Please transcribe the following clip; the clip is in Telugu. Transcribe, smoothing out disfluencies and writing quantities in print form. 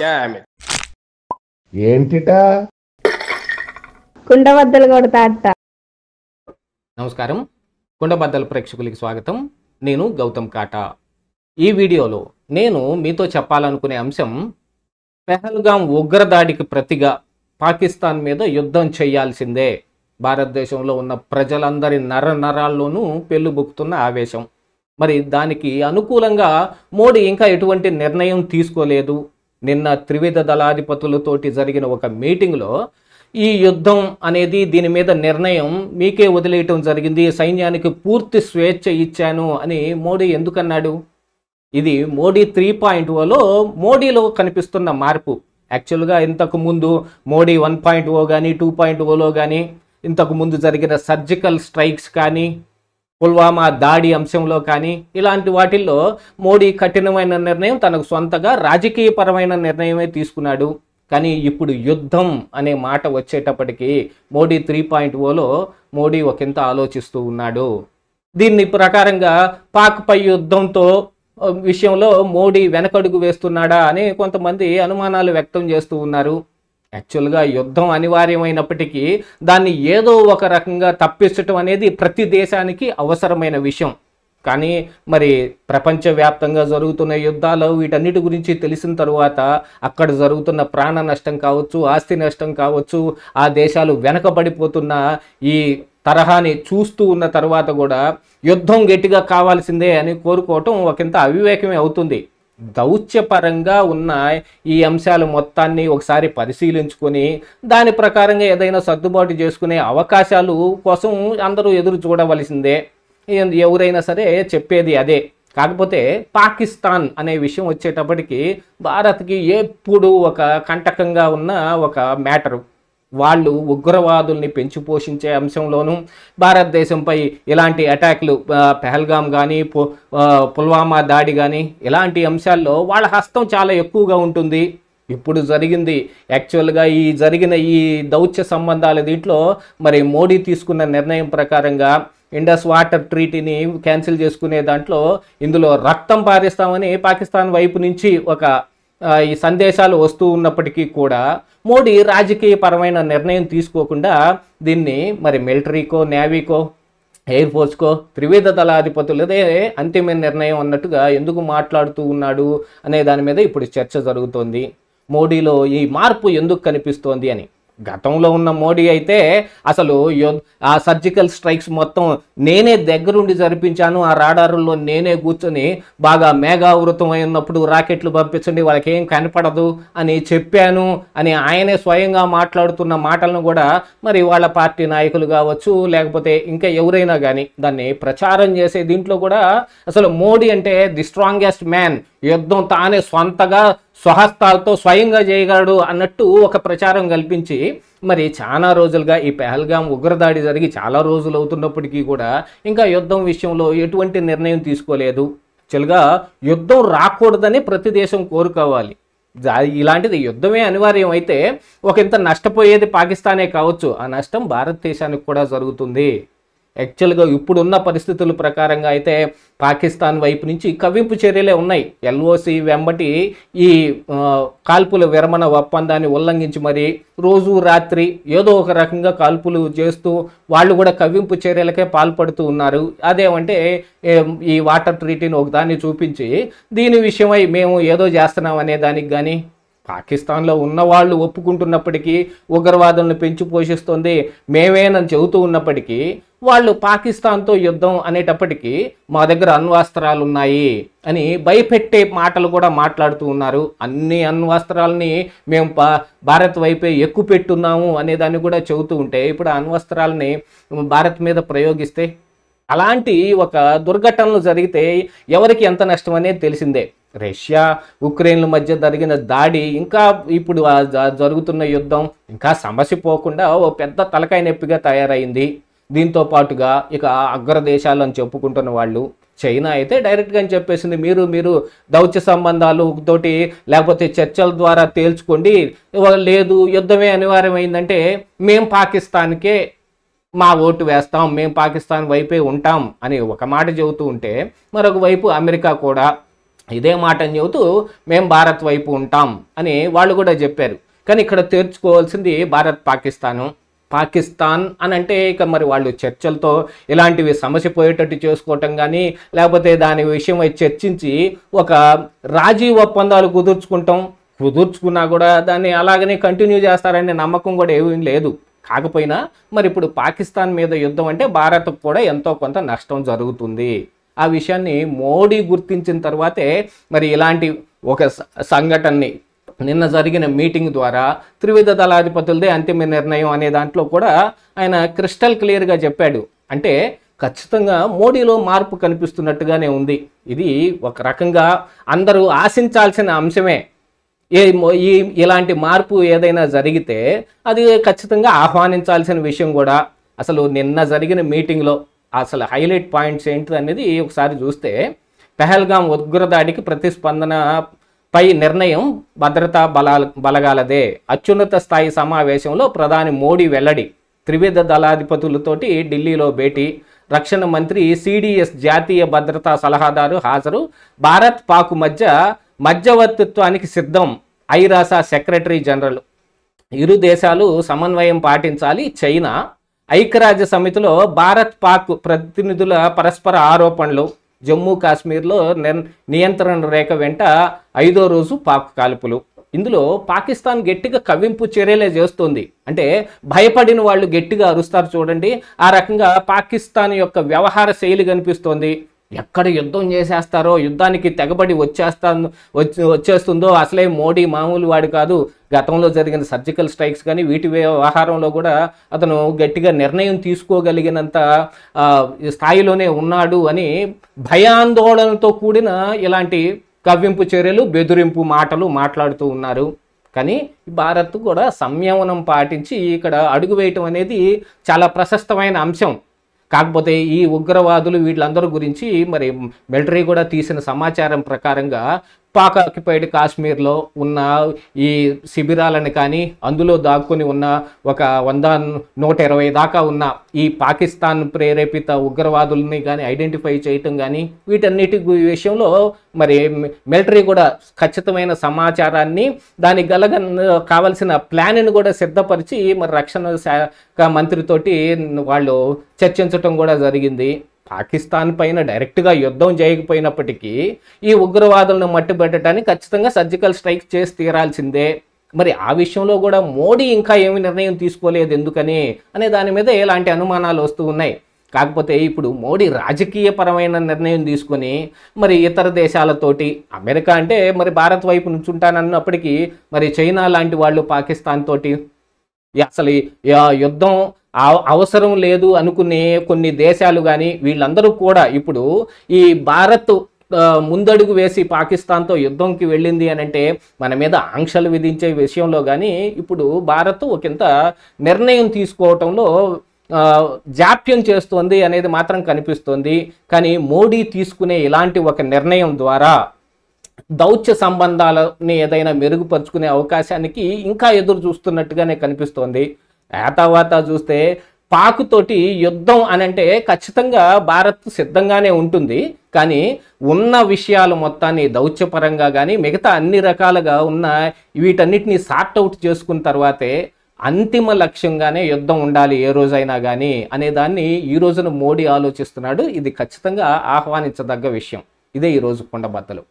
Damn it. ఏంటిటా కుండబద్దలు కొడతా అత్త. నమస్కారం, కుండబద్దల ప్రేక్షకులకి స్వాగతం. నేను గౌతమ్ కాటా. ఈ వీడియోలో నేను మీతో చెప్పాలనుకునే అంశం, పెహల్గాం ఉగ్రదాడికి ప్రతిగా పాకిస్తాన్ మీద యుద్ధం చేయాల్సిందే. భారతదేశంలో ఉన్న ప్రజలందరి నరాల్లోనూ పెళ్ళుబుక్కుతున్న ఆవేశం. మరి దానికి అనుకూలంగా మోడీ ఇంకా ఎటువంటి నిర్ణయం తీసుకోలేదు. నిన్న త్రివిధ దళాధిపతులతోటి జరిగిన ఒక మీటింగ్లో ఈ యుద్ధం అనేది, దీని మీద నిర్ణయం మీకే వదిలేయటం జరిగింది, సైన్యానికి పూర్తి స్వేచ్ఛ ఇచ్చాను అని మోడీ ఎందుకన్నాడు? ఇది మోడీ 3.0లో మోడీలో కనిపిస్తున్న మార్పు. యాక్చువల్గా ఇంతకు ముందు మోడీ 1.0 కానీ 2.0లో కానీ, ఇంతకు ముందు జరిగిన సర్జికల్ స్ట్రైక్స్ కానీ, పుల్వామా దాడి అంశంలో కానీ, ఇలాంటి వాటిల్లో మోడీ కఠినమైన నిర్ణయం, తనకు సొంతగా రాజకీయపరమైన నిర్ణయమే తీసుకున్నాడు. కానీ ఇప్పుడు యుద్ధం అనే మాట వచ్చేటప్పటికి మోడీ 3.0లో మోడీ ఒకంత ఆలోచిస్తూ ఉన్నాడు. దీన్ని ప్రకారంగా పాక్ పై యుద్ధంతో విషయంలో మోడీ వెనకడుగు వేస్తున్నాడా అని కొంతమంది అనుమానాలు వ్యక్తం చేస్తూ ఉన్నారు. యాక్చువల్గా యుద్ధం అనివార్యమైనప్పటికీ దాన్ని ఏదో ఒక రకంగా తప్పించటం అనేది ప్రతి దేశానికి అవసరమైన విషయం. కానీ మరి ప్రపంచవ్యాప్తంగా జరుగుతున్న యుద్ధాలు, వీటన్నిటి గురించి తెలిసిన తరువాత అక్కడ జరుగుతున్న ప్రాణ నష్టం కావచ్చు, ఆస్తి నష్టం కావచ్చు, ఆ దేశాలు వెనకబడిపోతున్న ఈ తరహాని చూస్తూ ఉన్న తర్వాత కూడా యుద్ధం గట్టిగా కావాల్సిందే అని కోరుకోవటం ఒకంత అవివేకమే అవుతుంది. దౌత్యపరంగా ఉన్న ఈ అంశాలు మొత్తాన్ని ఒకసారి పరిశీలించుకొని దాని ప్రకారంగా ఏదైనా సర్దుబాటు చేసుకునే అవకాశాలు కోసం అందరూ ఎదురు చూడవలసిందే. ఎవరైనా సరే చెప్పేది అదే. కాకపోతే పాకిస్తాన్ అనే విషయం వచ్చేటప్పటికి భారత్కి ఎప్పుడు ఒక కంటకంగా ఉన్న ఒక మ్యాటరు. వాళ్ళు ఉగ్రవాదుల్ని పెంచి పోషించే అంశంలోనూ, భారతదేశంపై ఇలాంటి అటాక్లు, పెహల్గాం కానీ పుల్వామా దాడి కానీ, ఇలాంటి అంశాల్లో వాళ్ళ హస్తం చాలా ఎక్కువగా ఉంటుంది. ఇప్పుడు జరిగింది యాక్చువల్గా జరిగిన ఈ దౌత్య సంబంధాల దీంట్లో మరి మోడీ తీసుకున్న నిర్ణయం ప్రకారంగా ఇండస్ వాటర్ ట్రీటీని క్యాన్సిల్ చేసుకునే దాంట్లో ఇందులో రక్తం పారిస్తామని పాకిస్తాన్ వైపు నుంచి ఈ సందేశాలు వస్తూ ఉన్నప్పటికీ కూడా మోడీ రాజకీయపరమైన నిర్ణయం తీసుకోకుండా దీన్ని మరి మిలిటరీకో, నేవీకో, ఎయిర్ ఫోర్స్కో, త్రివిధ దళాధిపతులదే అంతిమ నిర్ణయం అన్నట్టుగా ఎందుకు మాట్లాడుతూ ఉన్నాడు అనే దాని మీద ఇప్పుడు చర్చ జరుగుతోంది. మోడీలో ఈ మార్పు ఎందుకు కనిపిస్తోంది అని. గతంలో ఉన్న మోడీ అయితే అసలు ఆ సర్జికల్ స్ట్రైక్స్ మొత్తం నేనే దగ్గరుండి జరిపించాను, ఆ రాడారుల్లో నేనే కూర్చొని బాగా మేఘావృతం అయినప్పుడు రాకెట్లు పంపించండి, వాళ్ళకి ఏం కనపడదు అని చెప్పాను అని ఆయనే స్వయంగా మాట్లాడుతున్న మాటలను కూడా మరి వాళ్ళ పార్టీ నాయకులు కావచ్చు, లేకపోతే ఇంకా ఎవరైనా కానీ దాన్ని ప్రచారం చేసే దీంట్లో కూడా అసలు మోడీ అంటే ది స్ట్రాంగెస్ట్ మ్యాన్, యుద్ధం తానే సొంతగా స్వహస్తాలతో స్వయంగా చేయగలడు అన్నట్టు ఒక ప్రచారం కల్పించి మరి చాలా రోజులుగా ఈ పెహల్గాం ఉగ్రదాడి జరిగి చాలా రోజులు అవుతున్నప్పటికీ కూడా ఇంకా యుద్ధం విషయంలో ఎటువంటి నిర్ణయం తీసుకోలేదు. యాక్చువల్గా యుద్ధం రాకూడదని ప్రతి దేశం కోరుకోవాలి. ఇలాంటిది యుద్ధమే అనివార్యం అయితే ఒకంత నష్టపోయేది పాకిస్తానే కావచ్చు, ఆ నష్టం భారతదేశానికి కూడా జరుగుతుంది. యాక్చువల్గా ఇప్పుడున్న పరిస్థితుల ప్రకారంగా అయితే పాకిస్తాన్ వైపు నుంచి కవ్వింపు చర్యలే ఉన్నాయి. ఎల్ఓసి వెంబటి ఈ కాల్పుల విరమణ ఒప్పందాన్ని ఉల్లంఘించి మరి రోజు రాత్రి ఏదో ఒక రకంగా కాల్పులు చేస్తూ వాళ్ళు కూడా కవ్వింపు చర్యలకే పాల్పడుతూ ఉన్నారు. అదేమంటే ఈ వాటర్ ట్రీటీని ఒకదాన్ని చూపించి దీని విషయమై మేము ఏదో చేస్తున్నాం అనే దానికి కానీ, పాకిస్తాన్లో ఉన్నవాళ్ళు ఒప్పుకుంటున్నప్పటికీ ఉగ్రవాదులను పెంచి పోషిస్తుంది మేమేనని చెబుతూ ఉన్నప్పటికీ వాళ్ళు పాకిస్తాన్తో యుద్ధం అనేటప్పటికీ మా దగ్గర అణ్వాస్త్రాలు ఉన్నాయి అని భయపెట్టే మాటలు కూడా మాట్లాడుతూ ఉన్నారు. అన్ని అణ్వాస్త్రాలని మేము భారత్ వైపే ఎక్కువ పెట్టున్నాము అనే దాన్ని కూడా చెబుతూ ఉంటే ఇప్పుడు అణ్వాస్త్రాలని భారత్ మీద ప్రయోగిస్తే అలాంటి ఒక దుర్ఘటనలు జరిగితే ఎవరికి ఎంత నష్టం అనేది తెలిసిందే. రష్యా ఉక్రెయిన్ల మధ్య జరిగిన దాడి, ఇంకా ఇప్పుడు జరుగుతున్న యుద్ధం ఇంకా సమస్య పోకుండా ఓ పెద్ద తలకాయ నొప్పిగా తయారైంది. దీంతో పాటుగా ఇక అగ్రదేశాలు అని చెప్పుకుంటున్న వాళ్ళు చైనా అయితే డైరెక్ట్గా అని చెప్పేసింది, మీరు దౌత్య సంబంధాలు తోటి లేకపోతే చర్చల ద్వారా తేల్చుకోండి, లేదు యుద్ధమే అనివార్యమైందంటే మేము పాకిస్తాన్కే మా ఓటు వేస్తాం, మేము పాకిస్తాన్ వైపే ఉంటాం అని ఒక మాట చెబుతూ ఉంటే, మరొక వైపు అమెరికా కూడా ఇదే మాటని చెబుతూ మేము భారత్ వైపు ఉంటాం అని వాళ్ళు కూడా చెప్పారు. కానీ ఇక్కడ తెర్చుకోవాల్సింది భారత్ పాకిస్తాన్ అని అంటే ఇక మరి వాళ్ళు చర్చలతో ఇలాంటివి సమస్య పోయేటట్టు చేసుకోవటం కానీ లేకపోతే దాని విషయమై చర్చించి ఒక రాజీ ఒప్పందాలు కుదుర్చుకున్నా కూడా దాన్ని అలాగనే కంటిన్యూ చేస్తారనే నమ్మకం కూడా ఏమీ లేదు. కాకపోయినా మరి ఇప్పుడు పాకిస్తాన్ మీద యుద్ధం అంటే భారత్కు కూడా ఎంతో కొంత నష్టం జరుగుతుంది. ఆ విషయాన్ని మోడీ గుర్తించిన తర్వాతే మరి ఇలాంటి ఒక సంఘటనని నిన్న జరిగిన మీటింగ్ ద్వారా త్రివిధ దళాధిపతులదే అంతిమ నిర్ణయం అనే దాంట్లో కూడా ఆయన క్రిస్టల్ క్లియర్గా చెప్పాడు. అంటే ఖచ్చితంగా మోడీలో మార్పు కనిపిస్తున్నట్టుగానే ఉంది. ఇది ఒక రకంగా అందరూ ఆశించాల్సిన అంశమే. ఇలాంటి మార్పు ఏదైనా జరిగితే అది ఖచ్చితంగా ఆహ్వానించాల్సిన విషయం కూడా. అసలు నిన్న జరిగిన మీటింగ్లో అసలు హైలైట్ పాయింట్స్ ఏంటి అనేది ఒకసారి చూస్తే, పెహల్గాం ఉగ్రదాడికి ప్రతిస్పందనపై నిర్ణయం భద్రతా బలగాలదే. అత్యున్నత స్థాయి సమావేశంలో ప్రధాని మోడీ వెల్లడి. త్రివిధ దళాధిపతులతోటి ఢిల్లీలో భేటీ. రక్షణ మంత్రి సిడిఎస్ జాతీయ భద్రతా సలహాదారు హాజరు. భారత్ పాక్ మధ్యవర్తిత్వానికి సిద్ధం. ఐరాస సెక్రటరీ జనరల్. ఇరు దేశాలు సమన్వయం పాటించాలి. చైనా. ఐక్యరాజ్య సమితిలో భారత్ పాక్ ప్రతినిధుల పరస్పర ఆరోపణలు. జమ్మూ కాశ్మీర్లో నియంత్రణ రేఖ వెంట 5వ రోజు పాక్ కాల్పులు. ఇందులో పాకిస్తాన్ గట్టిగా కవ్వింపు చర్యలే చేస్తుంది. అంటే భయపడిన వాళ్ళు గట్టిగా అరుస్తారు చూడండి, ఆ రకంగా పాకిస్తాన్ యొక్క వ్యవహార శైలి కనిపిస్తోంది. ఎక్కడ యుద్ధం చేసేస్తారో, యుద్ధానికి తెగబడి వచ్చేస్తుందో. అసలే మోడీ మామూలు వాడు కాదు. గతంలో జరిగిన సర్జికల్ స్ట్రైక్స్ కానీ వీటి వ్యవహారంలో కూడా అతను గట్టిగా నిర్ణయం తీసుకోగలిగినంత స్థాయిలోనే ఉన్నాడు అని భయాందోళనతో కూడిన ఇలాంటి కవ్వింపు చర్యలు, బెదిరింపు మాటలు మాట్లాడుతూ ఉన్నారు. కానీ భారత్ కూడా సంయమనం పాటించి ఇక్కడ అడుగు వేయటం అనేది చాలా ప్రశస్తమైన అంశం. కాకపోతే ఈ ఉగ్రవాదులు వీళ్ళందరూ గురించి మరి మిలిటరీ కూడా తీసిన సమాచారం ప్రకారంగా పాక్ ఆక్యుపైడ్ కాశ్మీర్లో ఉన్న ఈ శిబిరాలను కానీ అందులో దాక్కుని ఉన్న ఒక 100-120 దాకా ఉన్న ఈ పాకిస్తాన్ ప్రేరేపిత ఉగ్రవాదుల్ని కానీ ఐడెంటిఫై చేయటం కానీ వీటన్నిటి విషయంలో మరి మిలిటరీ కూడా ఖచ్చితమైన సమాచారాన్ని దానికి కావలసిన ప్లాన్ని కూడా సిద్ధపరిచి మరి రక్షణ శాఖ మంత్రితోటి వాళ్ళు చర్చించటం కూడా జరిగింది. పాకిస్తాన్ పైన డైరెక్ట్గా యుద్ధం చేయకపోయినప్పటికీ ఈ ఉగ్రవాదులను మట్టుబెట్టడానికి ఖచ్చితంగా సర్జికల్ స్ట్రైక్ చేసి తీరాల్సిందే. మరి ఆ విషయంలో కూడా మోడీ ఇంకా ఏమి నిర్ణయం తీసుకోలేదు ఎందుకని అనే దాని మీద ఎలాంటి అనుమానాలు వస్తూ ఉన్నాయి. కాకపోతే ఇప్పుడు మోడీ రాజకీయపరమైన నిర్ణయం తీసుకొని మరి ఇతర దేశాలతోటి, అమెరికా అంటే మరి భారత్ వైపు నుంచి ఉంటానన్నప్పటికీ మరి చైనా లాంటి వాళ్ళు పాకిస్తాన్ తోటి అసలు యుద్ధం అవసరం లేదు అనుకునే కొన్ని దేశాలు కానీ వీళ్ళందరూ కూడా ఇప్పుడు ఈ భారత్ ముందడుగు వేసి పాకిస్తాన్తో యుద్ధంకి వెళ్ళింది అని అంటే మన మీద ఆంక్షలు విధించే విషయంలో కానీ ఇప్పుడు భారత్ ఒకంత నిర్ణయం తీసుకోవటంలో జాప్యం చేస్తోంది అనేది మాత్రం కనిపిస్తోంది. కానీ మోడీ తీసుకునే ఇలాంటి ఒక నిర్ణయం ద్వారా దౌత్య సంబంధాలని ఏదైనా మెరుగుపరుచుకునే అవకాశానికి ఇంకా ఎదురు చూస్తున్నట్టుగానే కనిపిస్తోంది. ఆ తర్వాత చూస్తే పాక్ తోటి యుద్ధం అనంటే ఖచ్చితంగా భారత్ సిద్ధంగానే ఉంటుంది. కానీ ఉన్న విషయాలు మొత్తాన్ని దౌత్యపరంగా కానీ మిగతా అన్ని రకాలుగా ఉన్న వీటన్నిటిని సార్ట్ అవుట్ చేసుకున్న తర్వాతే అంతిమ లక్ష్యంగానే యుద్ధం ఉండాలి ఏ రోజైనా కానీ అనే దాన్ని ఈ రోజున మోడీ ఆలోచిస్తున్నాడు. ఇది ఖచ్చితంగా ఆహ్వానించదగ్గ విషయం. ఇదే ఈరోజు కుండబద్దలు.